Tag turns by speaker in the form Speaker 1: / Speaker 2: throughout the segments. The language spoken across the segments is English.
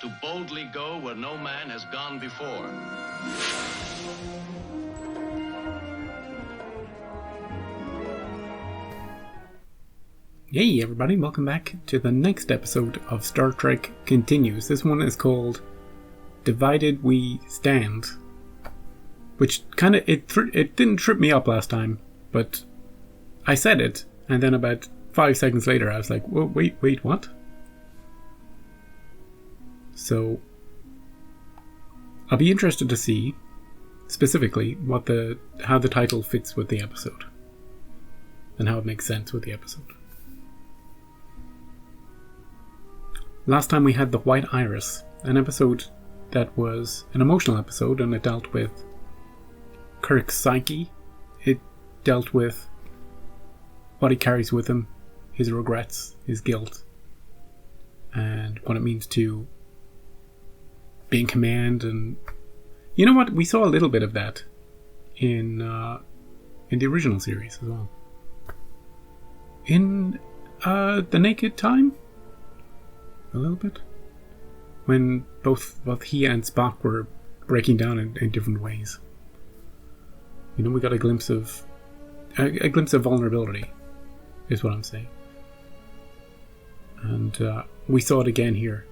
Speaker 1: to boldly go where no man has gone before.
Speaker 2: Hey everybody, welcome back to the next episode of Star Trek Continues. This one is called Divided We Stand, which kind of, it didn't trip me up last time, but I said it, and then about 5 seconds later I was like, whoa, wait, what? So, I'll be interested to see, specifically, how the title fits with the episode, and how it makes sense with the episode. Last time we had The White Iris, an episode that was an emotional episode, and it dealt with Kirk's psyche. It dealt with what he carries with him, his regrets, his guilt, and what it means to be in command. And you know what? We saw a little bit of that in the original series as well. In The Naked Time? A little bit, when both he and Spock were breaking down in different ways. You know, we got a glimpse of vulnerability, is what I'm saying, and we saw it again here,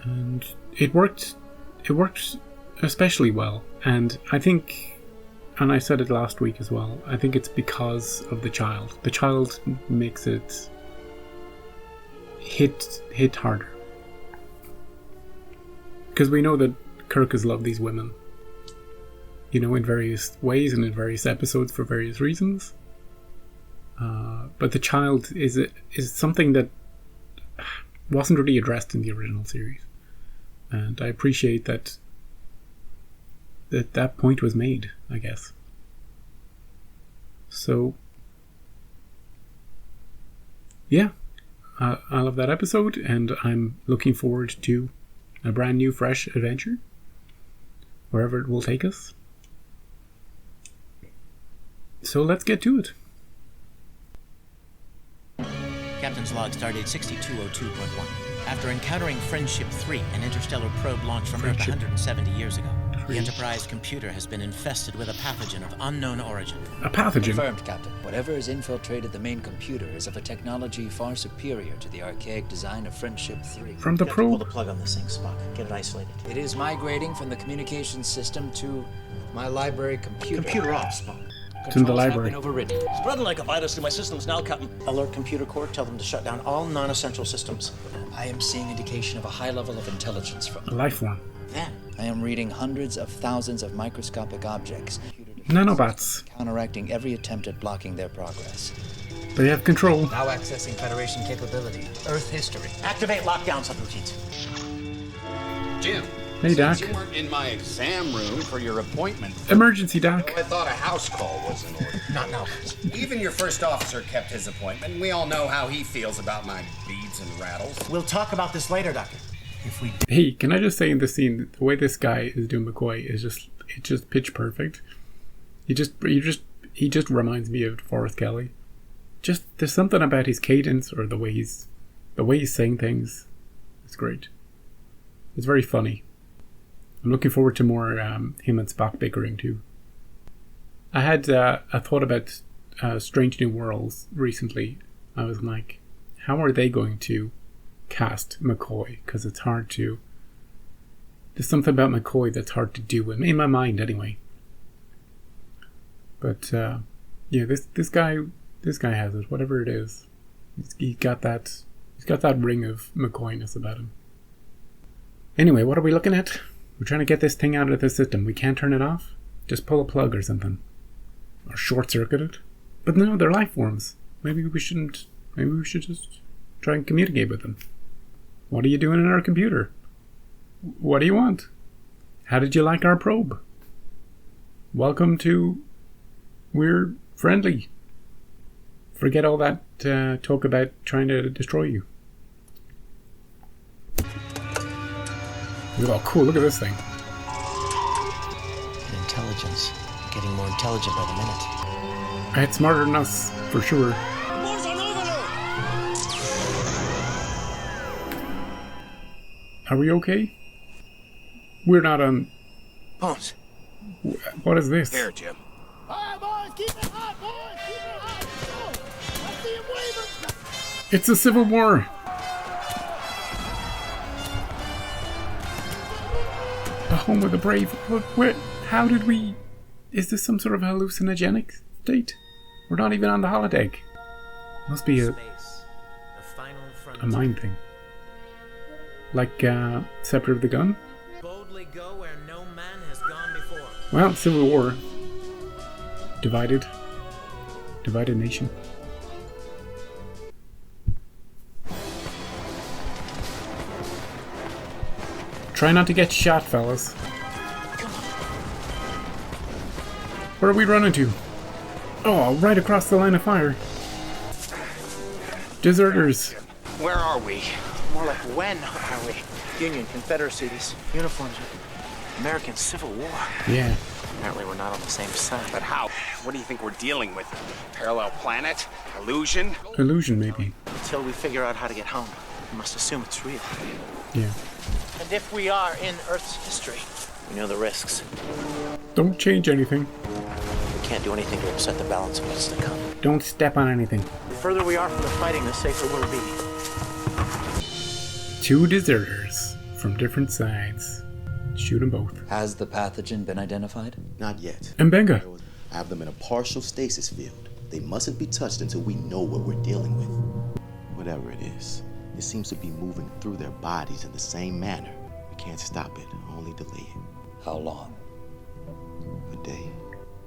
Speaker 2: and it worked especially well. And I think, and I said it last week as well, I think it's because of the child. The child makes it hit harder, because we know that Kirk has loved these women, you know, in various ways and in various episodes for various reasons, but the child is something that wasn't really addressed in the original series, and I appreciate that point was made, I guess. So yeah, I love that episode, and I'm looking forward to a brand new, fresh adventure, wherever it will take us. So let's get to it.
Speaker 3: Captain's log, stardate 6202.1. After encountering Friendship 3, an interstellar probe launched from Earth 170 years ago, the Enterprise computer has been infested with a pathogen of unknown origin.
Speaker 2: A pathogen?
Speaker 4: Confirmed, Captain. Whatever has infiltrated the main computer is of a technology far superior to the archaic design of Friendship 3.
Speaker 2: From the probe?
Speaker 3: Pull the plug on this thing, Spock. Get it isolated.
Speaker 4: It is migrating from the communications system to my library computer.
Speaker 3: Computer off, Spock.
Speaker 2: It's in the library.
Speaker 4: Overridden.
Speaker 5: Spreading like a virus through my systems now, Captain.
Speaker 3: Alert computer core, tell them to shut down all non-essential systems.
Speaker 4: I am seeing indication of a high level of intelligence from
Speaker 2: A life form.
Speaker 3: Then,
Speaker 4: I am reading hundreds of thousands of microscopic objects.
Speaker 2: Nanobots.
Speaker 4: Counteracting every attempt at blocking their progress.
Speaker 2: They have control.
Speaker 4: Now accessing Federation capability. Earth history.
Speaker 3: activate lockdown subroutines.
Speaker 6: Jim,
Speaker 2: Hey, Doc.
Speaker 6: since you weren't in my exam room for your appointment,
Speaker 2: Emergency, Doc.
Speaker 6: I thought a house call was in order.
Speaker 3: Not now.
Speaker 6: Even your first officer kept his appointment. We all know how he feels about my beads and rattles.
Speaker 3: We'll talk about this later, Doctor. If we
Speaker 2: Hey, can I just say in this scene, the way this guy is doing McCoy is just pitch perfect. He just reminds me of Forrest Kelly. Just there's something about his cadence, or the way he's saying things. It's great. It's very funny. I'm looking forward to more him and Spock bickering too. I had a thought about Strange New Worlds recently. I was like, how are they going to cast McCoy? Because it's hard to. There's something about McCoy that's hard to do in my mind, anyway. But yeah, this guy has it. Whatever it is, he's got that ring of McCoyness about him. Anyway, what are we looking at? We're trying to get this thing out of the system. We can't turn it off? Just pull a plug or something. Or short circuit it. But no, they're life forms. Maybe we should just try and communicate with them. What are you doing in our computer? What do you want? How did you like our probe? Welcome to We're Friendly. Forget all that talk about trying to destroy you. Oh, cool, look at this thing.
Speaker 3: intelligence, getting more intelligent by the minute.
Speaker 2: It's smarter than us, for sure. Are we okay? We're not on...
Speaker 7: Bones.
Speaker 2: What is this?
Speaker 7: Here, Jim.
Speaker 8: Alright, boys, keep it hot, boys! Keep it hot! Go! I see him waving!
Speaker 2: It's a civil war! The home of the brave. What? How did we... Is this some sort of hallucinogenic state? We're not even on the holodeck. Must be a mind thing. Like, Scepter of the Gun?
Speaker 3: Boldly go where no man has gone before.
Speaker 2: Well, Civil War. Divided nation. Try not to get shot, fellas. Where are we running to? Oh, right across the line of fire. Deserters.
Speaker 7: Where are we?
Speaker 9: More like when are we? Union, Confederacy, these uniforms are American Civil War.
Speaker 2: Yeah.
Speaker 9: Apparently we're not on the same side.
Speaker 7: But how? What do you think we're dealing with? Parallel planet? Illusion?
Speaker 2: Illusion, maybe.
Speaker 9: Until we figure out how to get home, we must assume it's real.
Speaker 2: Yeah.
Speaker 9: And if we are in Earth's history, we know the risks.
Speaker 2: Don't change anything.
Speaker 9: We can't do anything to upset the balance of what's to come.
Speaker 2: Don't step on anything.
Speaker 9: The further we are from the fighting, the safer we'll be.
Speaker 2: Two deserters from different sides. Shoot them both.
Speaker 4: Has the pathogen been identified?
Speaker 10: Not yet.
Speaker 2: Mbenga.
Speaker 10: I have them in a partial stasis field. They mustn't be touched until we know what we're dealing with. Whatever it is, it seems to be moving through their bodies in the same manner. We can't stop it, only delay it.
Speaker 4: How long?
Speaker 10: A day.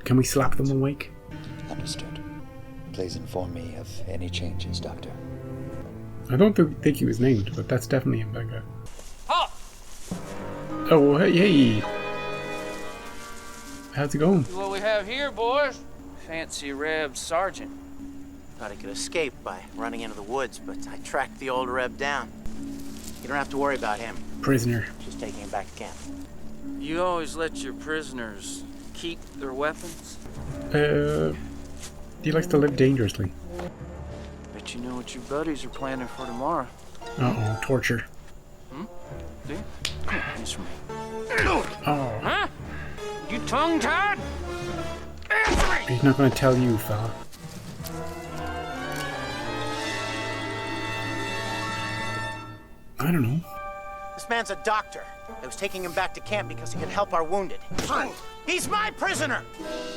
Speaker 2: Can we slap them awake?
Speaker 4: Understood. Please inform me of any changes, Doctor.
Speaker 2: I don't think he was named, but that's definitely Mbenga.
Speaker 8: Halt!
Speaker 2: Oh, hey. How's it going?
Speaker 8: What we have here, boys? Fancy Reb Sergeant.
Speaker 9: Thought I could escape by running into the woods, but I tracked the old Reb down. You don't have to worry about him.
Speaker 2: Prisoner.
Speaker 9: Just taking him back to camp.
Speaker 8: You always let your prisoners keep their weapons?
Speaker 2: He likes to live dangerously.
Speaker 8: Bet you know what your buddies are planning for tomorrow.
Speaker 2: Uh-oh, torture.
Speaker 8: See? Come on, answer me.
Speaker 2: Oh.
Speaker 8: Huh? You tongue-tied? Answer me!
Speaker 2: He's not gonna tell you, fella. I don't know.
Speaker 9: This man's a doctor. I was taking him back to camp because he could help our wounded. He's my prisoner!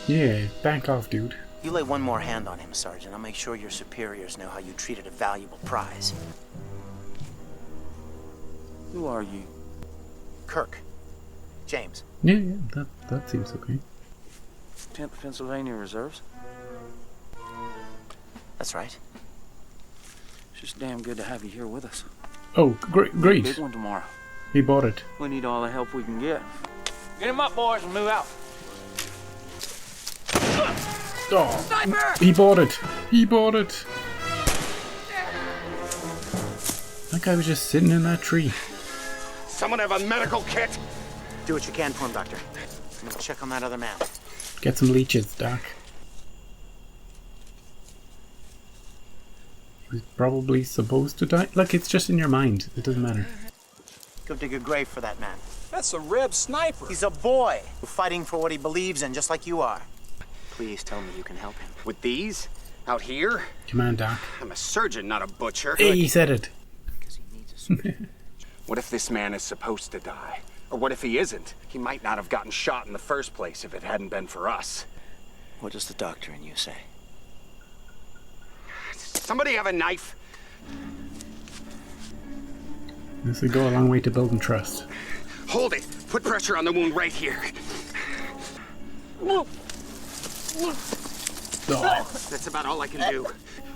Speaker 2: Yeah, back off, dude.
Speaker 9: You lay one more hand on him, Sergeant. I'll make sure your superiors know how you treated a valuable prize.
Speaker 8: Who are you?
Speaker 9: Kirk. James.
Speaker 2: Yeah, that seems okay.
Speaker 8: 10th Pennsylvania Reserves?
Speaker 9: That's right.
Speaker 8: It's just damn good to have you here with us.
Speaker 2: Oh, great.
Speaker 8: Big one tomorrow.
Speaker 2: He bought it.
Speaker 8: We need all the help we can get. Get him up, boys, and move out.
Speaker 2: Oh,
Speaker 8: Sniper!
Speaker 2: he bought it. That guy was just sitting in that tree.
Speaker 7: Someone have a medical kit?
Speaker 9: Do what you can for him, Doctor. And we'll check on that other man.
Speaker 2: Get some leeches, Doc. He was probably supposed to die. Look, it's just in your mind. It doesn't matter.
Speaker 9: Go dig a grave for that man.
Speaker 5: That's a Reb sniper.
Speaker 9: He's a boy fighting for what he believes in, just like you are. Please tell me you can help him.
Speaker 7: With these? Out here?
Speaker 2: Come on, Doc.
Speaker 7: I'm a surgeon, not a butcher.
Speaker 2: Hey, he said it.
Speaker 9: Because he needs a surgeon.
Speaker 7: What if this man is supposed to die? Or what if he isn't? He might not have gotten shot in the first place if it hadn't been for us.
Speaker 9: What does the doctor and you say?
Speaker 7: Somebody have a knife?
Speaker 2: This would go a long way to building trust.
Speaker 7: Hold it. Put pressure on the wound right here.
Speaker 2: Oh.
Speaker 7: That's about all I can do.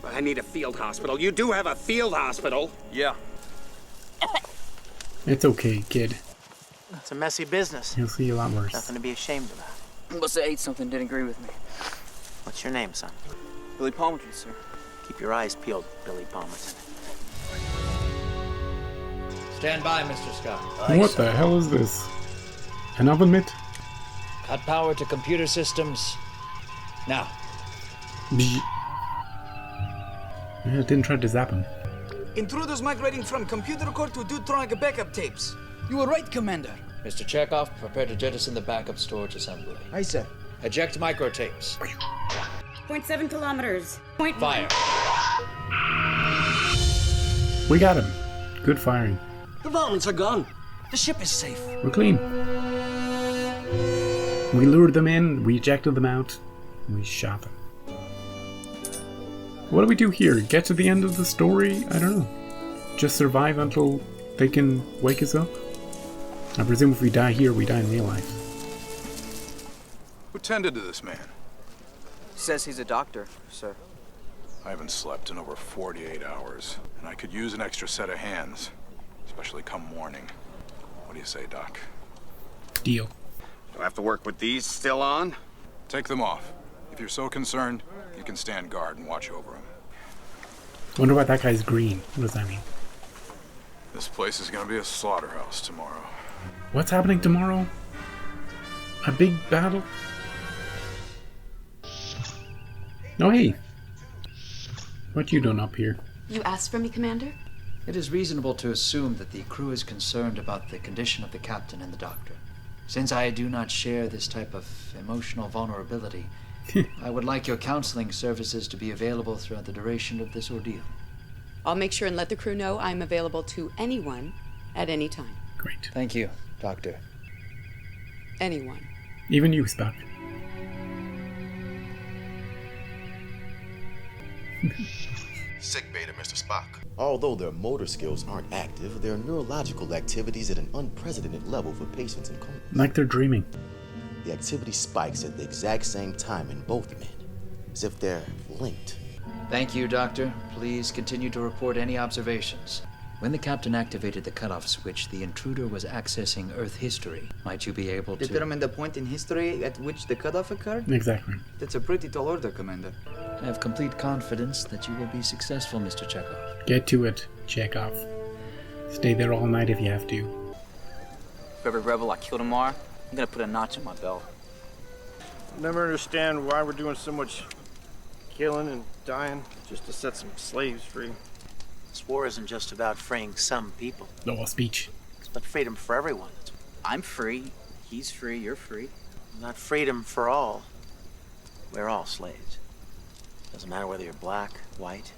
Speaker 7: I need a field hospital. You do have a field hospital.
Speaker 5: Yeah.
Speaker 2: It's okay, kid.
Speaker 9: It's a messy business.
Speaker 2: You'll see a lot worse.
Speaker 9: Nothing to be ashamed about.
Speaker 8: Must have ate something didn't agree with me.
Speaker 9: What's your name, son?
Speaker 8: Billy Palmerton, sir.
Speaker 9: Keep your eyes peeled, Billy Palmerton.
Speaker 11: Stand by, Mr. Scott.
Speaker 2: What the hell is this? An oven mitt?
Speaker 11: Cut power to computer systems. Now.
Speaker 2: Yeah, I didn't try to zap him.
Speaker 12: Intruders migrating from computer core to Deutronic backup tapes. You were right, Commander.
Speaker 11: Mr. Chekhov, prepare to jettison the backup storage assembly.
Speaker 12: Aye, sir.
Speaker 11: Eject microtapes.
Speaker 13: 0.7 kilometers. Point
Speaker 11: Fire.
Speaker 2: We got him. Good firing.
Speaker 5: The varmints are gone. The ship is safe.
Speaker 2: We're clean. We lured them in, we ejected them out, and we shot them. What do we do here? Get to the end of the story? I don't know. Just survive until they can wake us up? I presume if we die here, we die in real life.
Speaker 14: Who tended to this man?
Speaker 15: Says he's a doctor, sir.
Speaker 14: I haven't slept in over 48 hours, and I could use an extra set of hands, especially come morning. What do you say, Doc?
Speaker 2: Deal.
Speaker 6: Do I have to work with these still on?
Speaker 14: Take them off. If you're so concerned, you can stand guard and watch over him.
Speaker 2: Wonder why that guy's green. What does that mean?
Speaker 14: This place is gonna be a slaughterhouse tomorrow.
Speaker 2: What's happening tomorrow? A big battle? Oh, hey. What you doing up here?
Speaker 16: You asked for me, Commander?
Speaker 4: It is reasonable to assume that the crew is concerned about the condition of the captain and the doctor. Since I do not share this type of emotional vulnerability, I would like your counseling services to be available throughout the duration of this ordeal.
Speaker 16: I'll make sure and let the crew know I'm available to anyone at any time.
Speaker 2: Great.
Speaker 4: Thank you, Doctor.
Speaker 16: Anyone.
Speaker 2: Even you, Spock.
Speaker 10: Sick bay to Mr. Spock. Although their motor skills aren't active, their neurological activities at an unprecedented level for patients in coma.
Speaker 2: Like they're dreaming.
Speaker 10: The activity spikes at the exact same time in both men, as if they're linked.
Speaker 4: Thank you, Doctor. Please continue to report any observations. When the captain activated the cutoff switch, the intruder was accessing Earth history. Might you be able to
Speaker 12: Determine the point in history at which the cutoff occurred?
Speaker 2: Exactly.
Speaker 12: That's a pretty tall order, Commander.
Speaker 4: I have complete confidence that you will be successful, Mr. Chekhov.
Speaker 2: Get to it, Chekhov. Stay there all night if you have to.
Speaker 15: For every rebel I kill tomorrow, I'm gonna put a notch in my belt.
Speaker 17: Never understand why we're doing so much killing and dying just to set some slaves free.
Speaker 9: This war isn't just about freeing some people.
Speaker 2: No speech.
Speaker 9: It's about freedom for everyone.
Speaker 15: I'm free. He's free. You're free.
Speaker 9: Not freedom for all. We're all slaves. Doesn't matter whether you're black, white,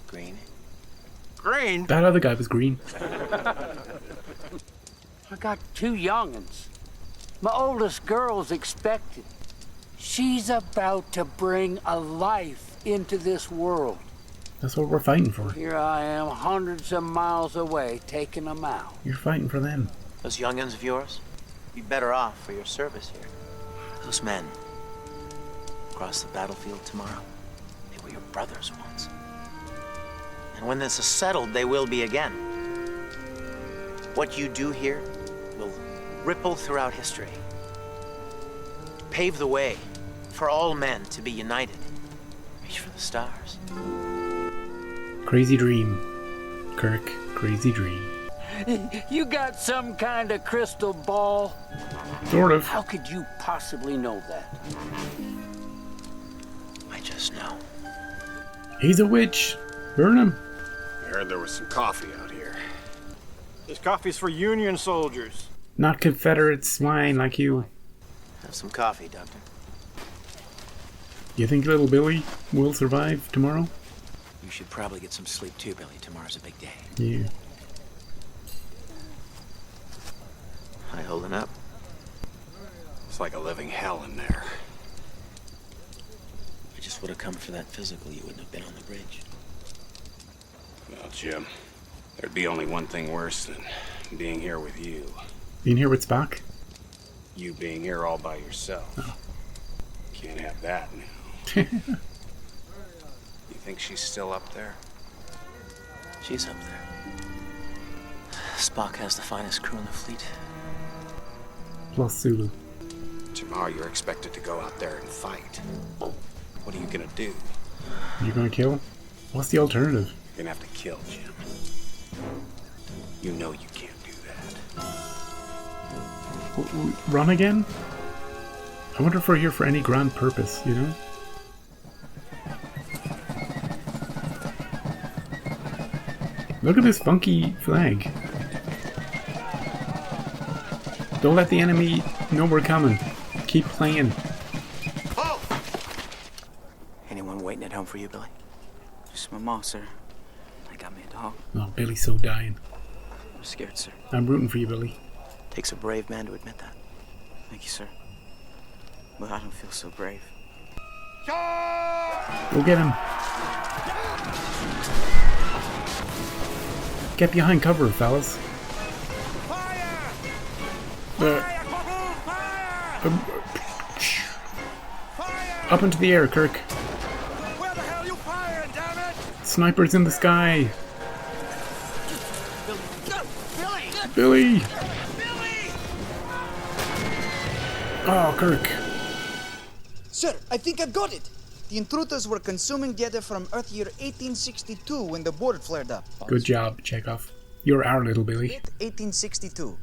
Speaker 9: green.
Speaker 17: Green?
Speaker 2: That other guy was green.
Speaker 18: I got 2 young'uns. My oldest girl's expected. She's about to bring a life into this world.
Speaker 2: That's what we're fighting for.
Speaker 18: Here I am, hundreds of miles away, taking them out.
Speaker 2: You're fighting for them.
Speaker 9: Those young'uns of yours, be better off for your service here. Those men across the battlefield tomorrow, they were your brothers once. And when this is settled, they will be again. What you do here will ripple throughout history. Pave the way for all men to be united. Reach for the stars.
Speaker 2: Crazy dream. Kirk, crazy dream.
Speaker 18: You got some kind of crystal ball?
Speaker 2: Sort of.
Speaker 18: How could you possibly know that?
Speaker 9: I just know.
Speaker 2: He's a witch. Burn him.
Speaker 6: I heard there was some coffee out here.
Speaker 17: This coffee's for Union soldiers.
Speaker 2: Not Confederate swine like you.
Speaker 9: Have some coffee, Doctor.
Speaker 2: You think little Billy will survive tomorrow?
Speaker 9: You should probably get some sleep too, Billy. Tomorrow's a big day.
Speaker 2: Yeah.
Speaker 9: Hi, holding up?
Speaker 6: It's like a living hell in there.
Speaker 9: I just would have come for that physical. You wouldn't have been on the bridge.
Speaker 6: Well, Jim, there'd be only one thing worse than being here with you.
Speaker 2: Being here with Spock?
Speaker 6: You being here all by yourself.
Speaker 2: Oh.
Speaker 6: Can't have that now. You think she's still up there?
Speaker 9: She's up there. Spock has the finest crew in the fleet.
Speaker 2: Plus Sulu.
Speaker 6: Tomorrow you're expected to go out there and fight. What are you gonna do?
Speaker 2: You're gonna kill? What's the alternative?
Speaker 6: You're gonna have to kill Jim. You know you can't do that.
Speaker 2: Run again? I wonder if we're here for any grand purpose, you know? Look at this funky flag. Don't let the enemy know we're coming. Keep playing.
Speaker 9: Anyone waiting at home for you, Billy?
Speaker 15: Just my mom, sir. I got me a dog.
Speaker 2: Oh, Billy's so dying.
Speaker 15: I'm scared, sir.
Speaker 2: I'm rooting for you, Billy.
Speaker 9: Takes a brave man to admit that.
Speaker 15: Thank you, sir. But I don't feel so brave.
Speaker 2: Go get him. Get behind cover, fellas. Up into the air, Kirk.
Speaker 8: Where the hell you firing, damn it?
Speaker 2: Snipers in the sky.
Speaker 8: Billy!
Speaker 2: Billy! Oh, Kirk.
Speaker 12: Sir, I think I've got it. The intruders were consuming data from Earth year 1862 when the board flared up.
Speaker 2: Good job, Chekhov. You're our little Billy.
Speaker 12: 1862.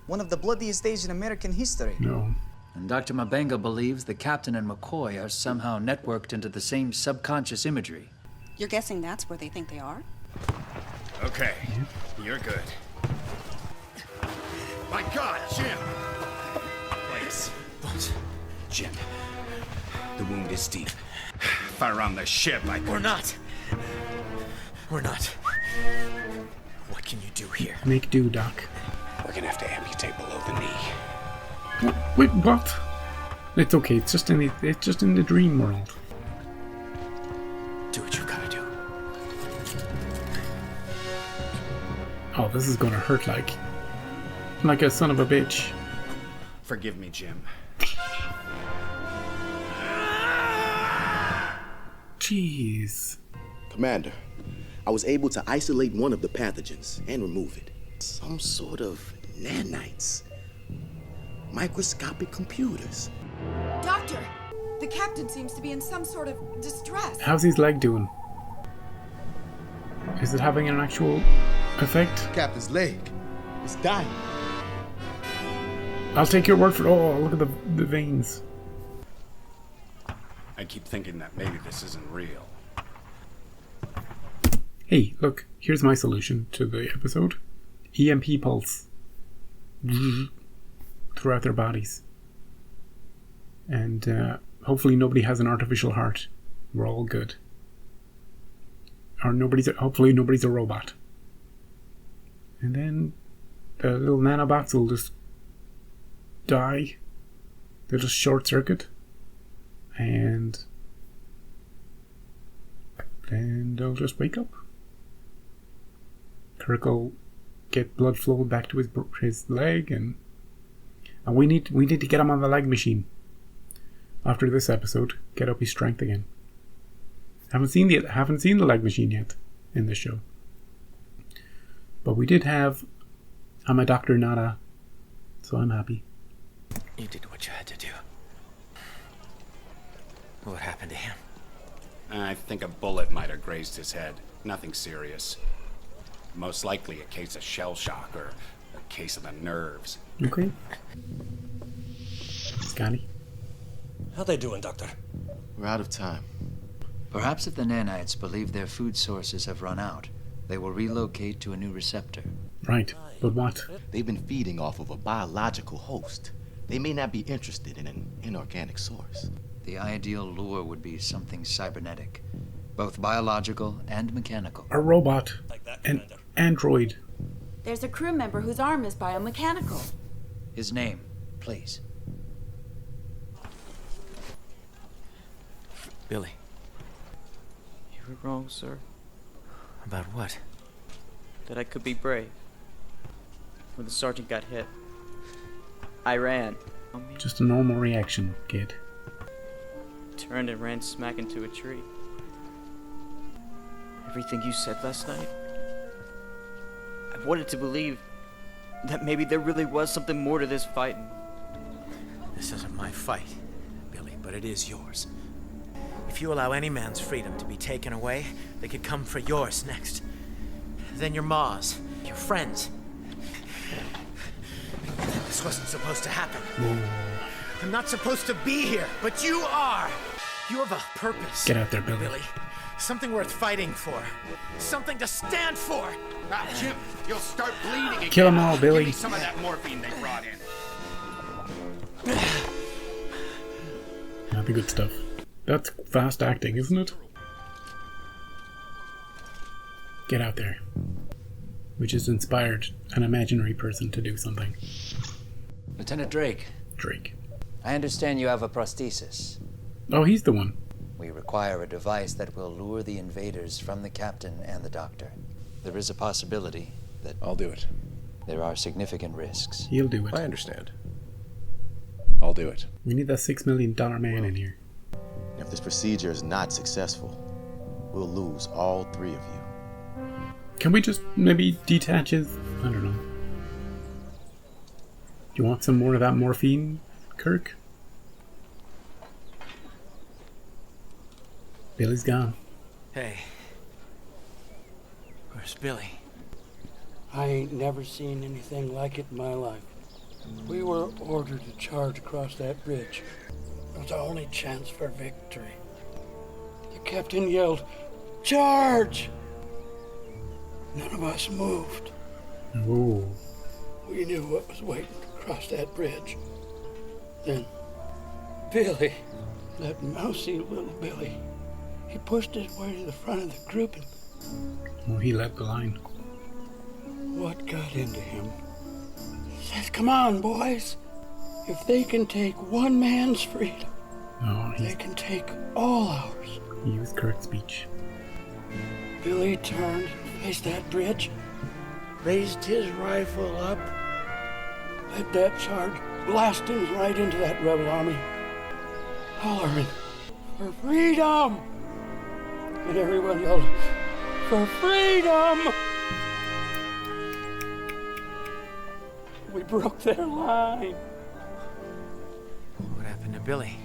Speaker 12: One of the bloodiest days in American history.
Speaker 2: No.
Speaker 4: And Dr. Mabenga believes the captain and McCoy are somehow networked into the same subconscious imagery.
Speaker 13: You're guessing that's where they think they are?
Speaker 6: Okay, you're good. My God, Jim! Please. Jim, the wound is deep. If I were on the ship,
Speaker 9: We're not. We're not. What can you do here?
Speaker 2: Make do, Doc.
Speaker 6: We're gonna have to amputate below the knee.
Speaker 2: Wait, what? It's okay. It's just in the dream world.
Speaker 9: Do what you gotta do.
Speaker 2: Oh, this is gonna hurt like a son of a bitch.
Speaker 6: Forgive me, Jim.
Speaker 2: Jeez.
Speaker 10: Commander, I was able to isolate one of the pathogens and remove it. Some sort of nanites. Microscopic computers.
Speaker 19: Doctor, the captain seems to be in some sort of distress.
Speaker 2: How's his leg doing? Is it having an actual effect?
Speaker 10: Captain's leg. It's dying.
Speaker 2: I'll take your word for it. Oh, look at the veins.
Speaker 6: I keep thinking that maybe this isn't real.
Speaker 2: Hey, look, here's my solution to the episode. EMP pulse. Throughout their bodies. And hopefully nobody has an artificial heart. We're all good. Or hopefully nobody's a robot. And then the little nanobots will just die. They'll just short circuit. And then they'll just wake up. Kirk will get blood flowing back to his leg, and we need to get him on the leg machine. After this episode, get up his strength again. Haven't seen the leg machine yet in this show, but we did have I'm a Dr. Nada, so I'm happy.
Speaker 9: You did what you had to do. What happened to him?
Speaker 6: I think a bullet might have grazed his head. Nothing serious. Most likely a case of shell shock or a case of the nerves.
Speaker 2: Okay. Scotty?
Speaker 5: How they doing, Doctor?
Speaker 10: We're out of time.
Speaker 4: Perhaps if the nanites believe their food sources have run out, they will relocate to a new receptor.
Speaker 2: Right, but what?
Speaker 10: They've been feeding off of a biological host. They may not be interested in an inorganic source.
Speaker 4: The ideal lure would be something cybernetic, both biological and mechanical.
Speaker 2: A robot. An android.
Speaker 19: There's a crew member whose arm is biomechanical.
Speaker 4: His name, please.
Speaker 9: Billy.
Speaker 15: You were wrong, sir.
Speaker 9: About what?
Speaker 15: That I could be brave. When the sergeant got hit, I ran.
Speaker 2: Just a normal reaction, kid.
Speaker 15: Turned and ran smack into a tree. Everything you said last night, I wanted to believe that maybe there really was something more to this fighting.
Speaker 9: This isn't my fight, Billy, but it is yours. If you allow any man's freedom to be taken away, they could come for yours next. Then your ma's, your friends. This wasn't supposed to happen. I'm not supposed to be here, but you are. You have a purpose.
Speaker 2: Get out there, Billy.
Speaker 20: Something worth fighting for. Something to stand for.
Speaker 6: Jim, you'll start bleeding again.
Speaker 2: Kill 'em all, Billy.
Speaker 6: Give me some of that morphine they brought in.
Speaker 2: Not the good stuff. That's fast acting, isn't it? Get out there. Which has inspired an imaginary person to do something.
Speaker 4: Lieutenant Drake.
Speaker 2: Drake.
Speaker 4: I understand you have a prosthesis.
Speaker 2: Oh, he's the one.
Speaker 4: We require a device that will lure the invaders from the captain and the doctor. There is a possibility that...
Speaker 5: I'll do it.
Speaker 4: There are significant risks.
Speaker 2: He'll do it.
Speaker 5: I understand. I'll do it.
Speaker 2: We need that $6 million man in here.
Speaker 10: If this procedure is not successful, we'll lose all 3 of you.
Speaker 2: Can we just maybe detach his... I don't know. Do you want some more of that morphine, Kirk? Billy's gone.
Speaker 15: Hey. Where's Billy?
Speaker 18: I ain't never seen anything like it in my life. We were ordered to charge across that bridge. It was our only chance for victory. The captain yelled, "Charge!" None of us moved.
Speaker 2: Ooh.
Speaker 18: We knew what was waiting across that bridge. Then, Billy, that mousy little Billy, he pushed his way to the front of the group and...
Speaker 2: Well, he led the line.
Speaker 18: What got into him? He says, "Come on, boys. If they can take one man's freedom, they can take all ours."
Speaker 2: He used Kirk's speech.
Speaker 18: Billy turned and faced that bridge, raised his rifle up, let that charge blast him right into that rebel army, hollering, "For freedom!" And everyone yelled, "For freedom!" We broke their line.
Speaker 15: What happened to Billy?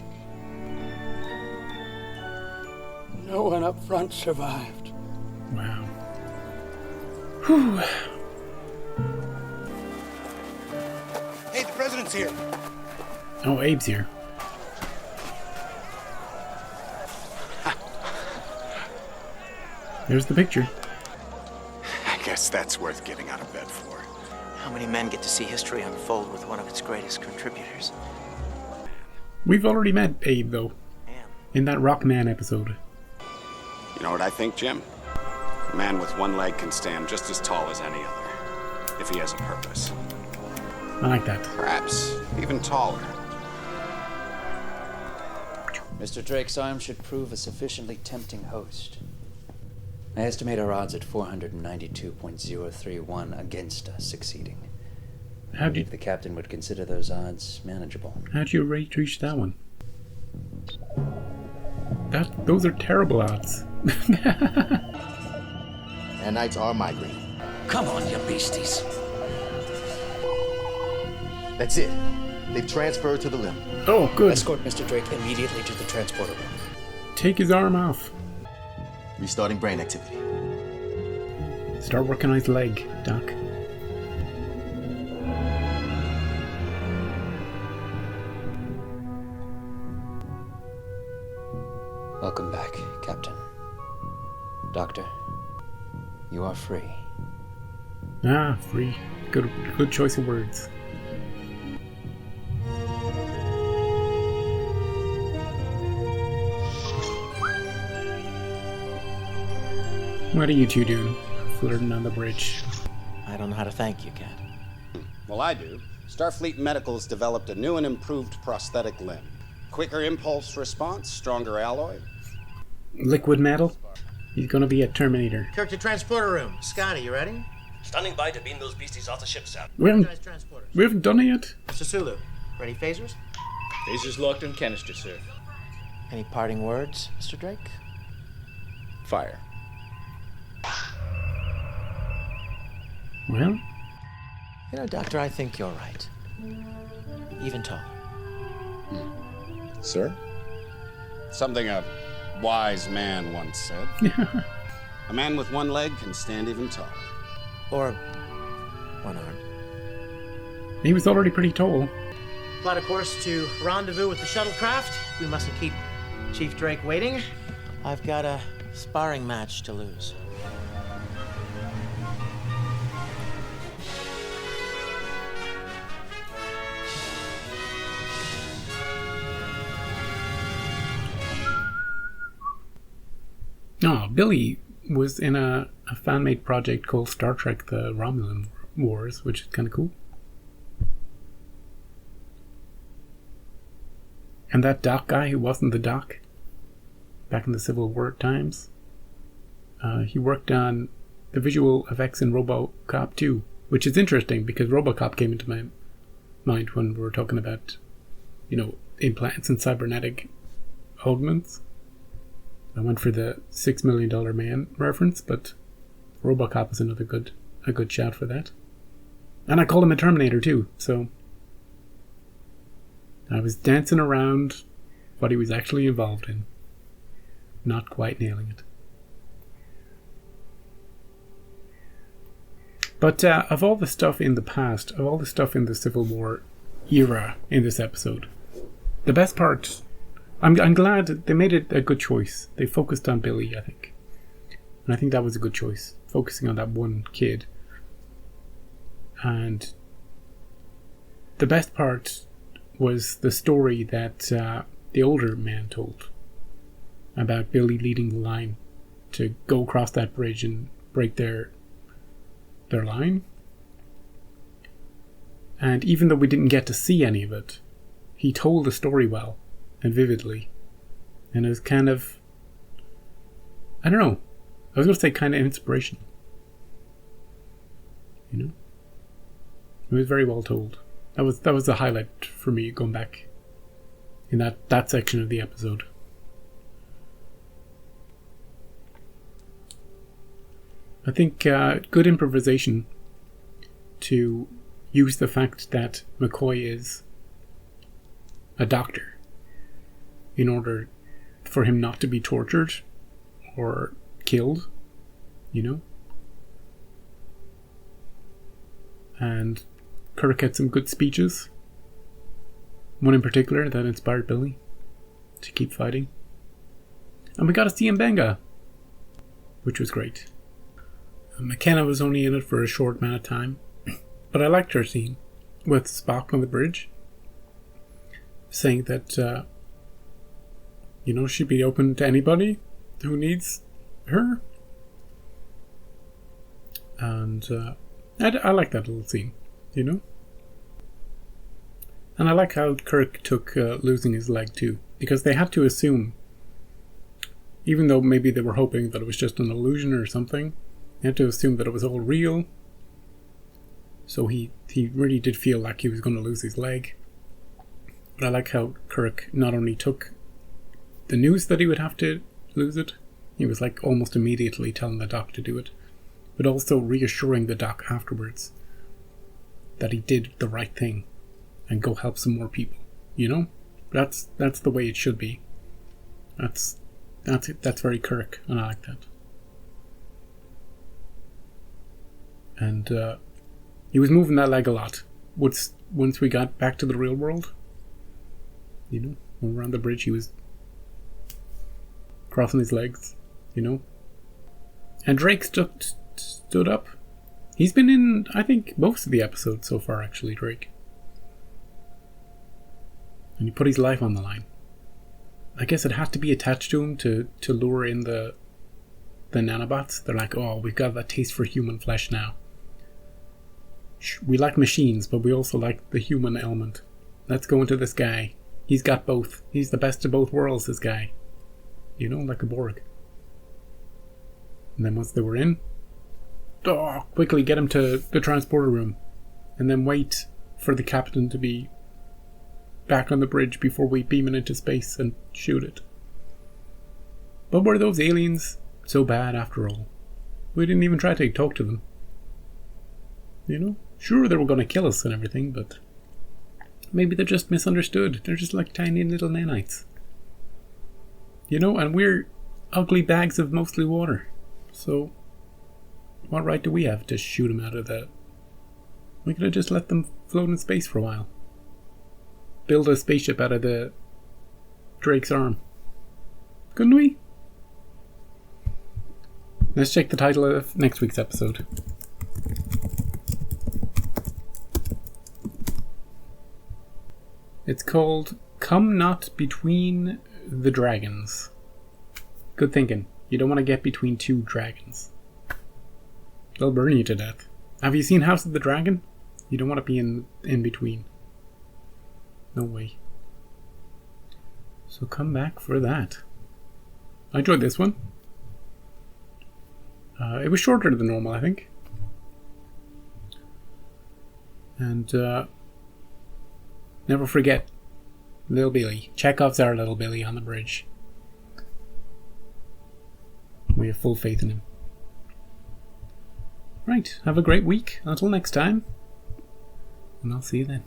Speaker 18: No one up front survived.
Speaker 2: Wow. Whew.
Speaker 20: Hey, the president's here.
Speaker 2: Oh, Abe's here. There's the picture.
Speaker 7: I guess that's worth getting out of bed for.
Speaker 9: How many men get to see history unfold with one of its greatest contributors?
Speaker 2: We've already met Abe, though. In that Rockman episode.
Speaker 6: You know what I think, Jim? A man with one leg can stand just as tall as any other, if he has a purpose.
Speaker 2: I like that.
Speaker 6: Perhaps even taller.
Speaker 4: Mr. Drake's arm should prove a sufficiently tempting host. I estimate our odds at 492.031 against us succeeding. I believe the captain would consider those odds manageable.
Speaker 2: How'd you reach that one? Those are terrible odds.
Speaker 10: Nanites are migrating.
Speaker 20: Come on, you beasties.
Speaker 10: That's it. They've transferred to the limb.
Speaker 2: Oh, good.
Speaker 4: Escort Mr. Drake immediately to the transporter room.
Speaker 2: Take his arm off.
Speaker 10: Restarting brain activity.
Speaker 2: Start working on his leg, Doc.
Speaker 4: Welcome back, Captain. Doctor, you are free.
Speaker 2: Ah, free. Good choice of words. What are you two doing? Flirting on the bridge.
Speaker 9: I don't know how to thank you, Cat.
Speaker 6: Well, I do. Starfleet Medical has developed a new and improved prosthetic limb. Quicker impulse response, stronger alloy.
Speaker 2: Liquid metal? He's gonna be a Terminator.
Speaker 21: Kirk to transporter room. Scotty, you ready?
Speaker 5: Standing by to beam those beasties off the ship, Sam.
Speaker 2: We haven't done it yet?
Speaker 21: Mr. Sulu, ready phasers?
Speaker 11: Phasers locked in canister, sir.
Speaker 9: Any parting words, Mr. Drake?
Speaker 11: Fire.
Speaker 2: Well?
Speaker 9: You know, Doctor, I think you're right. Even taller.
Speaker 6: Sir? Something a wise man once said. A man with one leg can stand even taller.
Speaker 9: Or one arm.
Speaker 2: He was already pretty tall.
Speaker 21: Plot a course to rendezvous with the shuttlecraft. We mustn't keep Chief Drake waiting.
Speaker 9: I've got a
Speaker 3: Sparring match to lose.
Speaker 2: Oh, Billy was in a fan-made project called Star Trek The Romulan Wars, which is kind of cool. And that Doc guy who wasn't the Doc back in the Civil War times, he worked on the visual effects in RoboCop 2, which is interesting because RoboCop came into my mind when we were talking about, implants and cybernetic augments. I went for the $6 Million Man reference, but RoboCop is a good shout for that. And I called him a Terminator too, so I was dancing around what he was actually involved in, not quite nailing it. But of all the stuff in the past, of all the stuff in the Civil War era in this episode, the best part, I'm glad they made it a good choice. They focused on Billy, I think. And I think that was a good choice, focusing on that one kid. And the best part was the story that the older man told about Billy leading the line to go across that bridge and break their line. And even though we didn't get to see any of it, he told the story well and vividly. And it was kind of, I don't know, I was going to say kind of inspirational. It was very well told. That was the highlight for me going back in that section of the episode. I think good improvisation to use the fact that McCoy is a doctor in order for him not to be tortured or killed, And Kirk had some good speeches. One in particular that inspired Billy to keep fighting. And we got to see Mbenga, which was great. McKenna was only in it for a short amount of time, but I liked her scene with Spock on the bridge, saying that, she'd be open to anybody who needs her. And I like that little scene, And I like how Kirk took losing his leg too, because they had to assume, even though maybe they were hoping that it was just an illusion or something, they had to assume that it was all real. So he really did feel like he was going to lose his leg. But I like how Kirk not only took the news that he would have to lose it, he was like almost immediately telling the doc to do it, but also reassuring the doc afterwards that he did the right thing and go help some more people. That's the way it should be. That's very Kirk, and I like that. And he was moving that leg a lot. Once we got back to the real world, when we were on the bridge, he was crossing his legs, And Drake stood up. He's been in, I think, most of the episodes so far, actually, Drake. And he put his life on the line. I guess it has to be attached to him to lure in the nanobots. They're like, oh, we've got that taste for human flesh now. We like machines, but we also like the human element. Let's go into this guy. He's got both. He's the best of both worlds, this guy. Like a Borg. And then once they were in, quickly get him to the transporter room. And then wait for the captain to be back on the bridge before we beam it into space and shoot it. But were those aliens so bad after all? We didn't even try to talk to them. Sure, they were going to kill us and everything, but maybe they're just misunderstood. They're just like tiny little nanites. And we're ugly bags of mostly water. So, what right do we have to shoot them out of that? We could have just let them float in space for a while. Build a spaceship out of the Drake's arm. Couldn't we? Let's check the title of next week's episode. It's called Come Not Between the Dragons. Good thinking. You don't want to get between two dragons. They'll burn you to death. Have you seen House of the Dragon? You don't want to be in between. No way. So come back for that. I enjoyed this one. It was shorter than normal, I think. And never forget Little Billy. Chekhov's our Little Billy on the bridge. We have full faith in him. Right, have a great week. Until next time. And I'll see you then.